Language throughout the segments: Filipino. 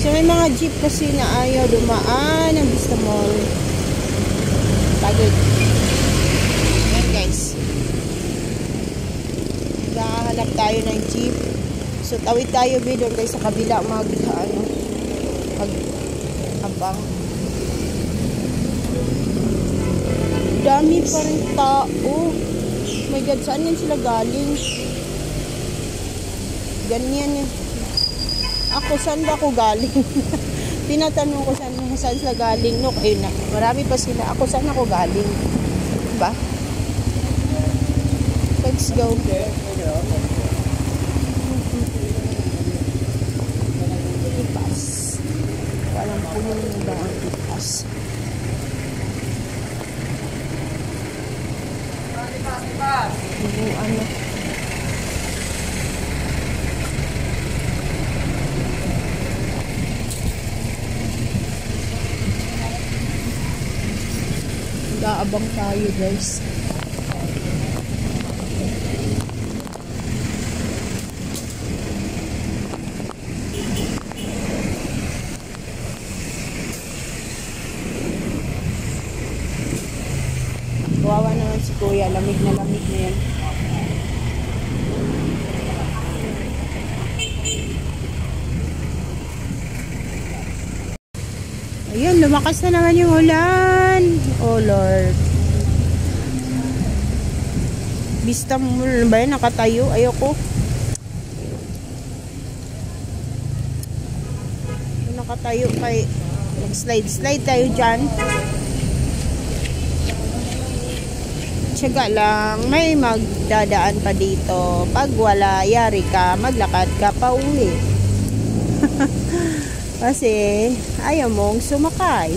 So may mga jeep kasi na ayaw dumaan ng Vista Mall. Pagod. Ayan guys. Naghahanap tayo ng jeep. So tawid tayo doon guys sa kabila abang. Dami pa rin tao. Oh my God, saan yan sila galing? Ganyan yan. Ako, saan ba ako galing? Tinatanong ko saan sila galing. No, ayun na. Marami pa sila. Ako, saan ako galing? Diba? Let's go. Ipas. Walang puno na ba ang ipas? Yung ano. Nag-aabang tayo guys. Kawawa naman si Kuya, lamig na yan. Ayun, lumakas na naman yung ulan. Oh Lord. Vista Mall ba yun? Nakatayo? Ayoko. Nakatayo kay mag-slide tayo dyan. Tiyaga lang. May magdadaan pa dito. Pag wala, yari ka, maglakad ka pa uwi. Kasi ayaw mong sumakay.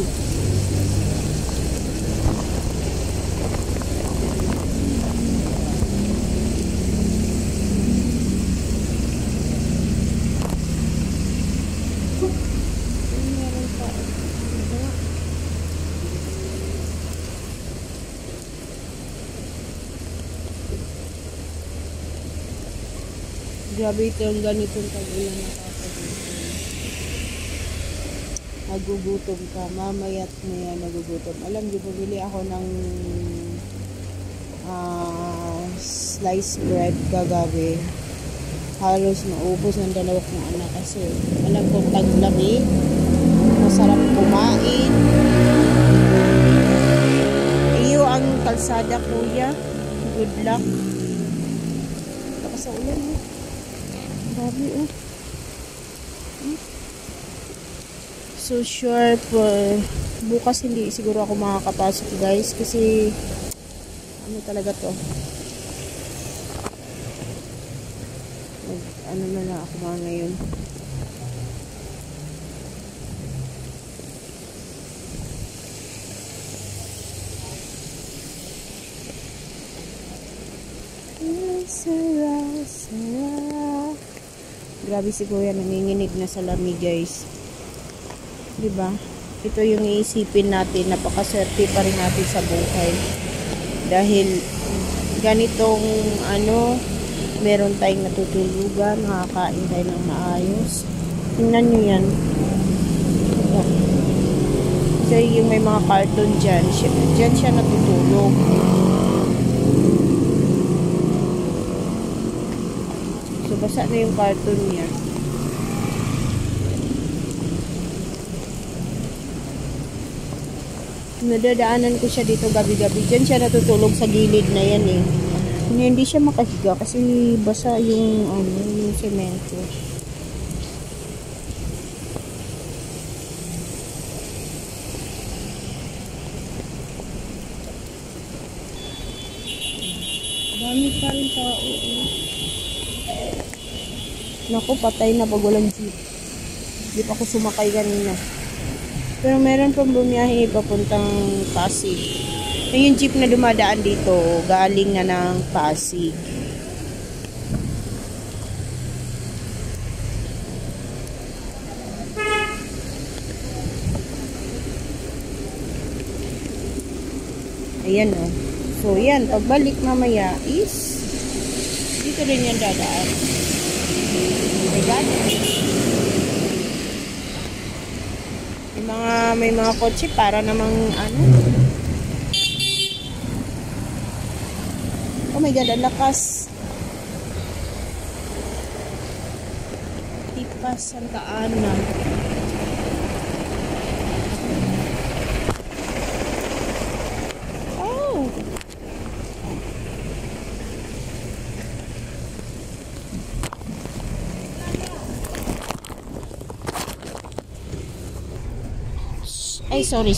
Grabe ito ang ganitong tag-ulan na nagugutom ka, mamaya't maya nagugutom. Alam niyo, bumili ako ng sliced bread kagabi. Halos maubos ng dalawa kong anak kasi alam kong taglamig, masarap kumain. Iyo ang kalsada, Kuya. Good luck. Lakas sa ulan, eh. Grabe, oh. So sure for bukas hindi siguro ako makakapasok guys kasi ano talaga to, ano na ako mga ngayon. Grabe si Kuya, nanginginig na sa lamig guys. Diba? Ito yung iisipin natin, napakaswerte pa rin natin sa buhay. Dahil ganitong meron tayong natutulugan, nakakain tayo ng maayos. Tingnan nyo yan. Diba? So yung may mga cartoon dyan siya natutulog. So basa na yung cartoon niya. Nadadaanan ko siya dito gabi-gabi. Diyan siya natutulog sa gilid na yan eh. Hindi siya makahiga kasi basa yung yung semento. Dami pa rin tao eh. Naku, patay na pag walang jeep. Hindi pa ako sumakay kanina. Pero meron pang bumiyahe papuntang Pasig. Yung jeep na dumadaan dito, galing na ng Pasig. Ayan o. So yan, pagbalik mamaya is dito rin yan dadaan. Ayan. may mga kotse para namang ano. Oh my God, ang lakas. Tipas Santa Ana. Oh. Ay, sorry.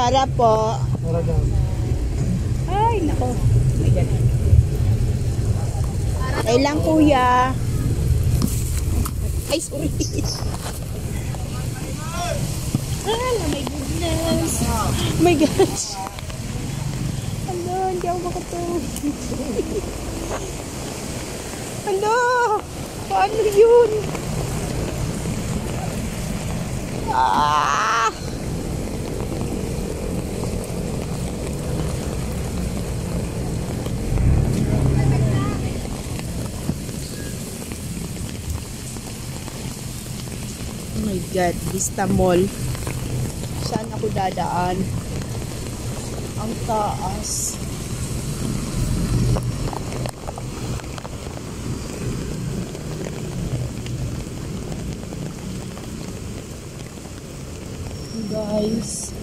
Para po. Ay, nako. May ganun. Kailan kuya? Ay, sorry. Ah, my goodness. Oh my gosh. Ano, hindi ako makatulog. Ano? Paano yun? Ah! Oh my God, Vista Mall. Saan ako dadaan? Ang taas. Guys,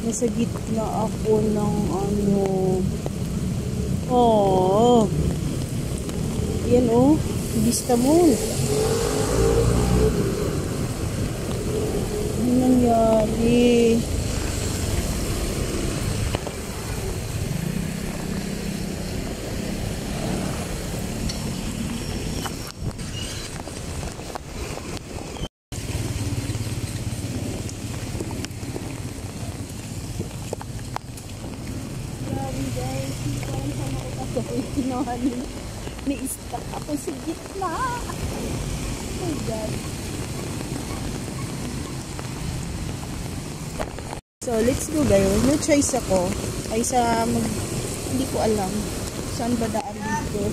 nasa gitna ako ng ano. Oh. Yan oh, Vista Mall. Ano nangyari? Ni-stuck ako sa gitna. Oh my God. So, let's go guys. No choice ako. Ay sa hindi ko alam. Saan ba daan dito?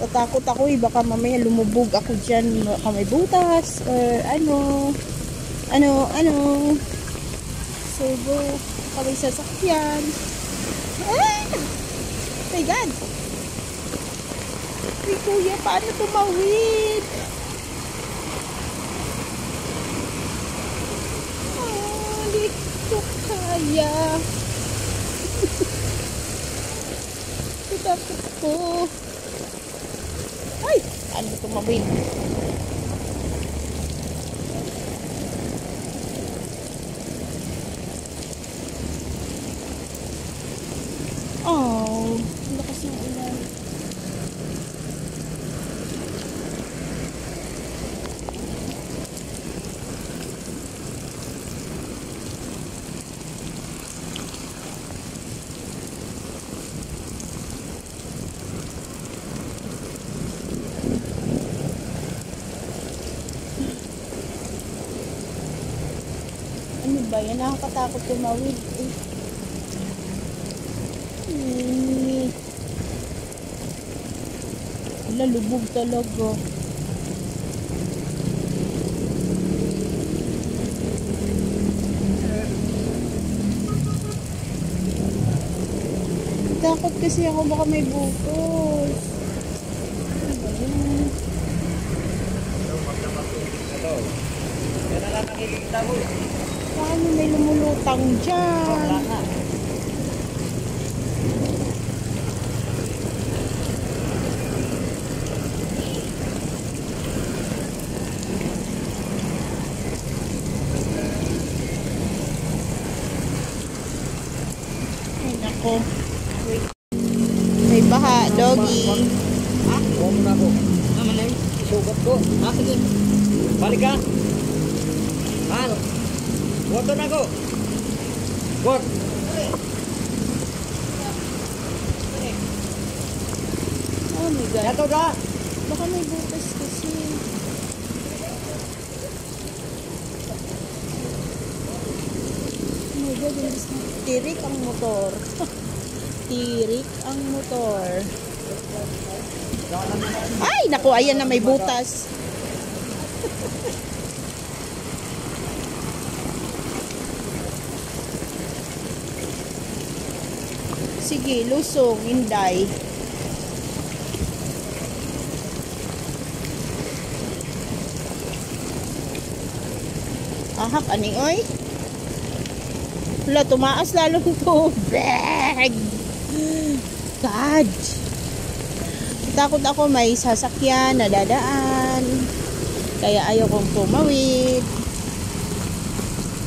Tatakot ako eh. Baka mamaya lumubog ako dyan. Baka may butas. Or ano. So, go. Baka may sasakyan. Ah! Oh my God! Ay, kuya, paano tumawid? Oh, hindi ko kaya. Takot ko. Ay, paano tumawid? Oh, lakas ng ulan. Ano ba yan? Nakakatakot tumawid eh. Lubog talaga. Takot kasi ako baka may butos. Paano may lumulutang dyan? Ako. May baha, doggy. Ha? Huwag mo na ako. Naman ay, isugat ko. Ha, sige. Balik ka. Ano? Huwag na ako. Huwag. Oh my God. Yato ka. Baka may butas kasi. Oh my God, tirik ang motor. Tirik ang motor. Ay, naku, ayan na may butas. Sige, lusong, inday. Ahak, ani, oy. Wala, tumaas lalo ito. Bag! God! Takot ako may sasakyan na dadaan. Kaya ayaw kong tumawid.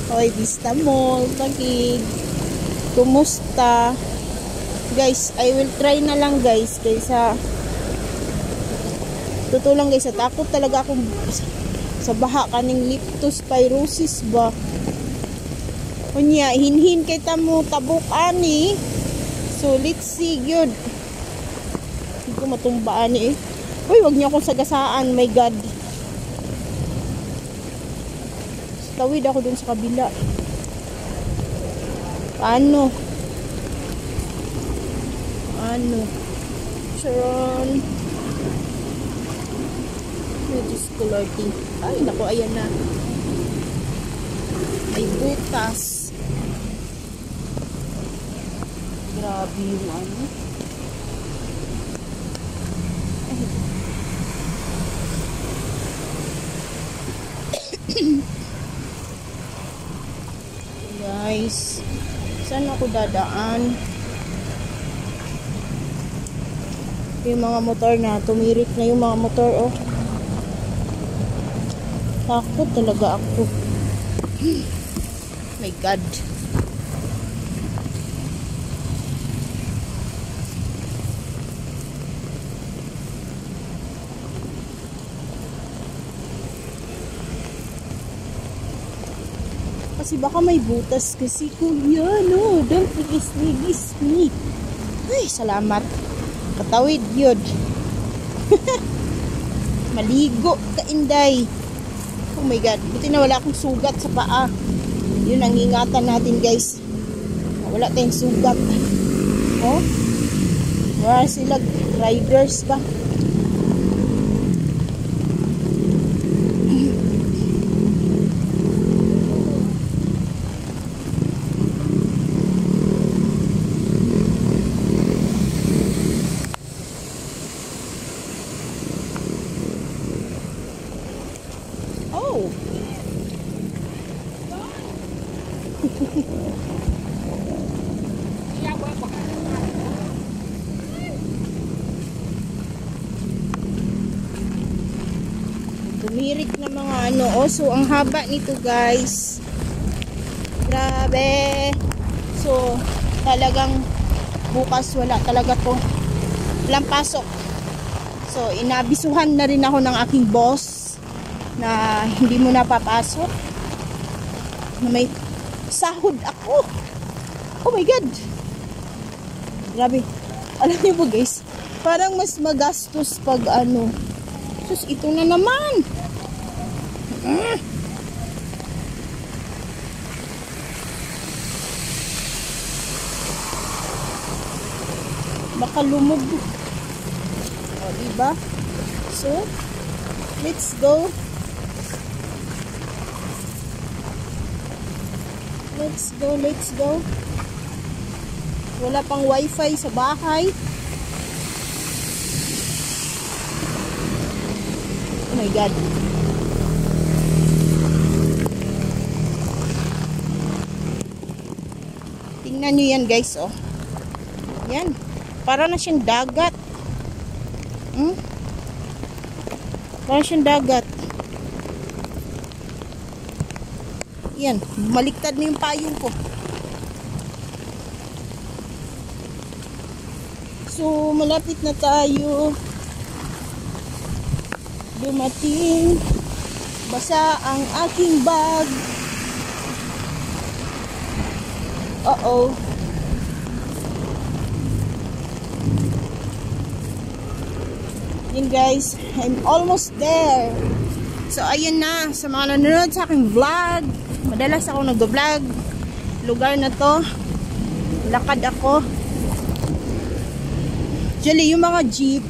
Hoy, Vista Mall, Taguig. Kumusta? Guys, I will try na lang guys kaysa totoo lang guys, takot talaga akong sa baha kaning leptospirosis ba. Kunya, hinhin kay tamo tabok ani. So, let's see yun. Hindi ko matumbaan eh. Uy, wag niyo akong sagasaan, my God. Tawid ako dun sa kabila. Paano? Sharon. Discoloring. Ay, naku, ayan na. May butas. Grabe yung ano. Guys, saan ako dadaan? Yung mga motor na, tumirik na yung mga motor, oh. Takot talaga ako. My God. Kasi baka may butas kasi kuya, no? Don't ligis me. Ay, salamat. Katawid yun. Maligo ka, Inday. Oh my God. Buti na wala akong sugat sa paa. Yun ang ingatan natin, guys. Wala tayong sugat. Oh? Wala sila riders ba? Tumirik na mga ano. Oh, so ang haba nito, guys. Grabe. So talagang bukas wala talaga to. Walang pasok. So inabisuhan na rin ako ng aking boss na hindi mo na papasok. Na may sahod ako. Oh my God. Grabe. Alam niyo po guys, parang mas magastos pag ano. Sus, ito na naman. Baka lumog. O, diba? So, let's go. Let's go. Wala pang wifi sa bahay. Oh my God. Tingnan nyo yan, guys, oh. Yan. Para na siyang dagat. Para siyang dagat. Yan. Baliktad na yung payong ko. So, malapit na tayo. Dumating. Basa ang aking bag. Uh-oh. Yun guys, I'm almost there. So, ayun na. Sa mga nanonood sa aking vlog. Madalas ako nag-vlog. Lugar na to. Lakad ako. Actually, yung mga jeep,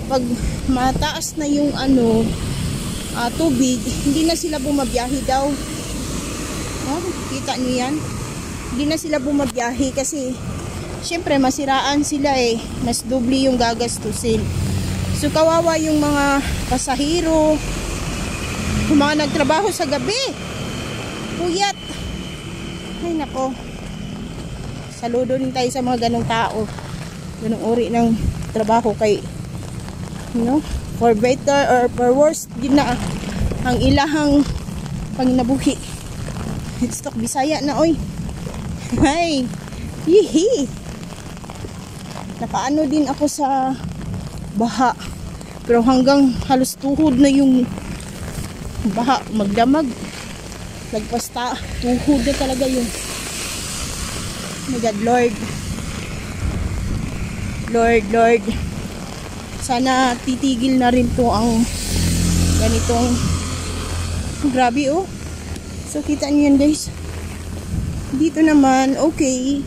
pag mataas na yung ano, tubig, hindi na sila bumabiyahe daw. Oh, kita nyo yan? Hindi na sila bumabiyahe kasi syempre masiraan sila eh. Mas doble yung gagastusin. So kawawa yung mga pasahero, yung mga nagtrabaho sa gabi. Puyat. Ay nako. Saludo din tayo sa mga ganong tao. Ganong uri ng trabaho kay, you know, for better or for worse, din na ang ilahang panginabuhi. Let's talk Bisaya na, oy. Hay. Hihi. Nakaano din ako sa baha. Pero hanggang halos tuhod na yung baha. Magdamag. Lagpasta. Tuhod na talaga yun. Oh my God, Lord. Lord. Sana titigil na rin to ang ganitong grabe oh. So kita niyo yan guys. Dito naman okay.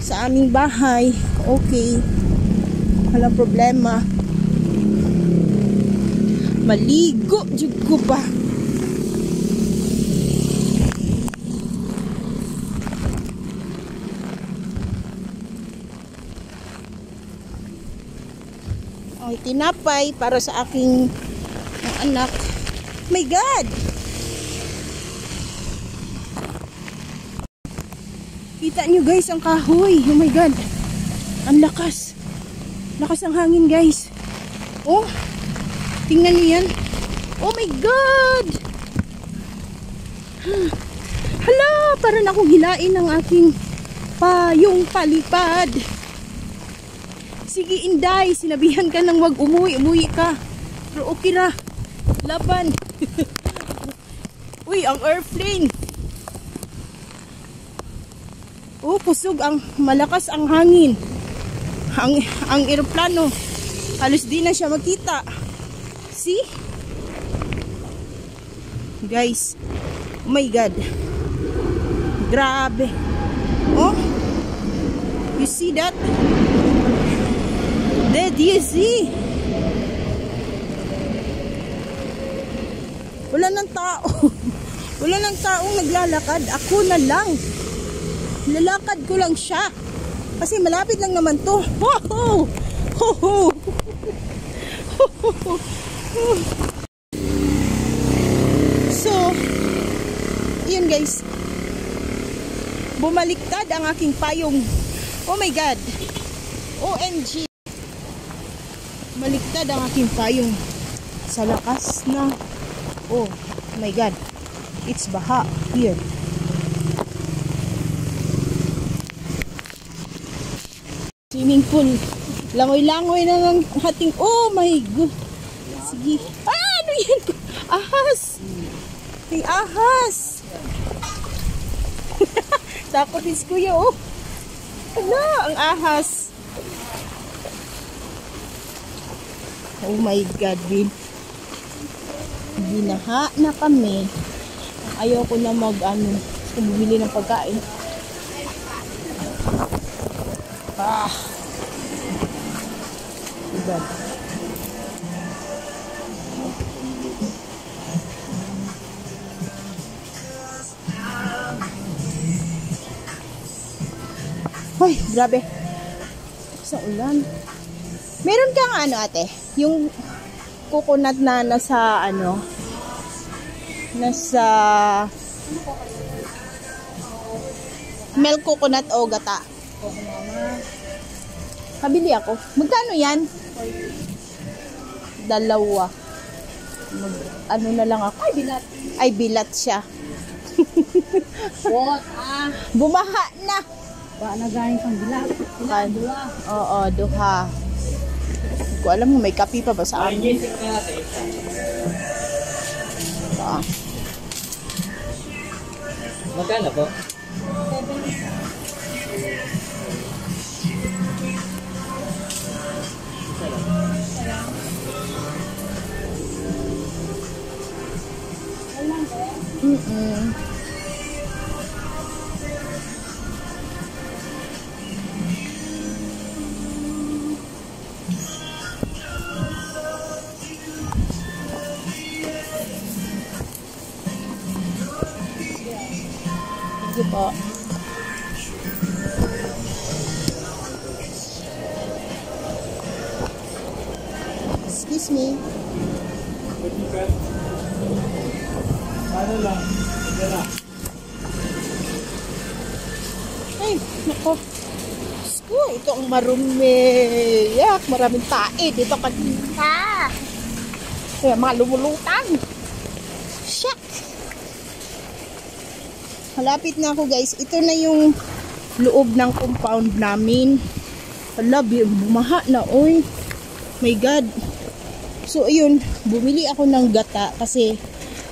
Sa aming bahay okay. Walang problema. Maligo jud ko ba. Ay, tinapay para sa aking anak. My God! Kita nyo guys ang kahoy. Oh my God! Ang lakas. Lakas ng hangin guys. Oh! Tingnan nyo yan. Oh my God! Hala! Parang akong hilain ng aking payong palipad. Sige Inday, sinabihan ka nang wag umuwi ka. Pero okay ra. Laban. Uy, ang airplane. Oh, kusog ang malakas ang hangin. Ang eroplano. Halos di na siya makita. See? Guys. Oh my God. Grabe. Oh. You see that? Did you see? Wala nang tao. Wala nang taong naglalakad. Ako na lang. Lalakad ko lang siya. Kasi malapit lang naman to. Ho ho! Ho ho! So, yun guys. Bumaliktad ang aking payong. Oh my God. OMG. Baliktad ang aking payong sa lakas na. Oh my God. It's baha here. Swimming pool. Langoy-langoy na ng hating. Oh my God. Sige. Ah, ano yan? Ahas. May ahas. Takot is kuya, oh. Ala, ang ahas. Oh my God, babe. Binaha na kami. Ayaw ko na bumili ng pagkain. Ah. Diba? Ay, grabe. Sa ulan. Meron kang ate? Yung coconut na nasa milk coconut o gata. Kabili ako. Magkano yan? Dalawa. Na lang ako. Ay, bilat siya. What? Bumaha na. Ba na galing pang bilat. Duha. Oo, duha. Hindi ko alam kung may kape pa ba sa amin. Magkano po? Sige po. Excuse me. Ay, nako. Sko, ito ang marumi. Yak, maraming tae dito kanina. Kaya mga lumulutang. Shit. Malapit na ako guys. Ito na yung loob ng compound namin. Hala, bumaha na. Oy. My God. So, ayun. Bumili ako ng gata kasi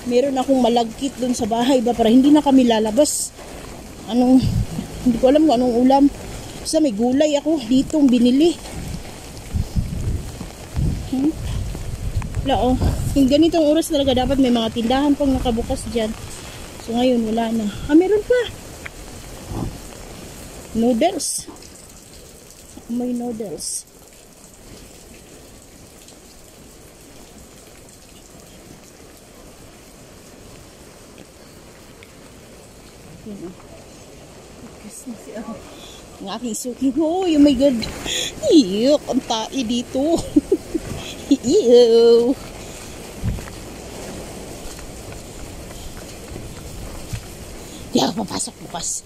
meron akong malagkit dun sa bahay ba para hindi na kami lalabas. Hindi ko alam kung anong ulam. Basta may gulay ako ditong binili. Wala oh. Yung ganitong oras talaga dapat may mga tindahan pang nakabukas dyan. So, ngayon wala na. Meron pa. Noodles. May noodles. Yan o. Ang aking suki. Oh my God. Iyok. Ang tae dito. Ew. Di ako papasok bukas.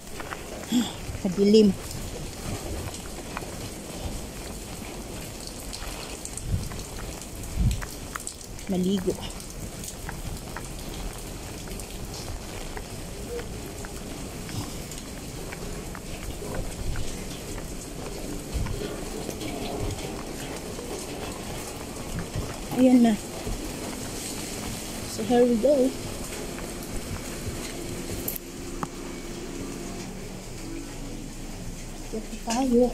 Madilim. Maligo. Ayan na. So here we go. Ito tayo.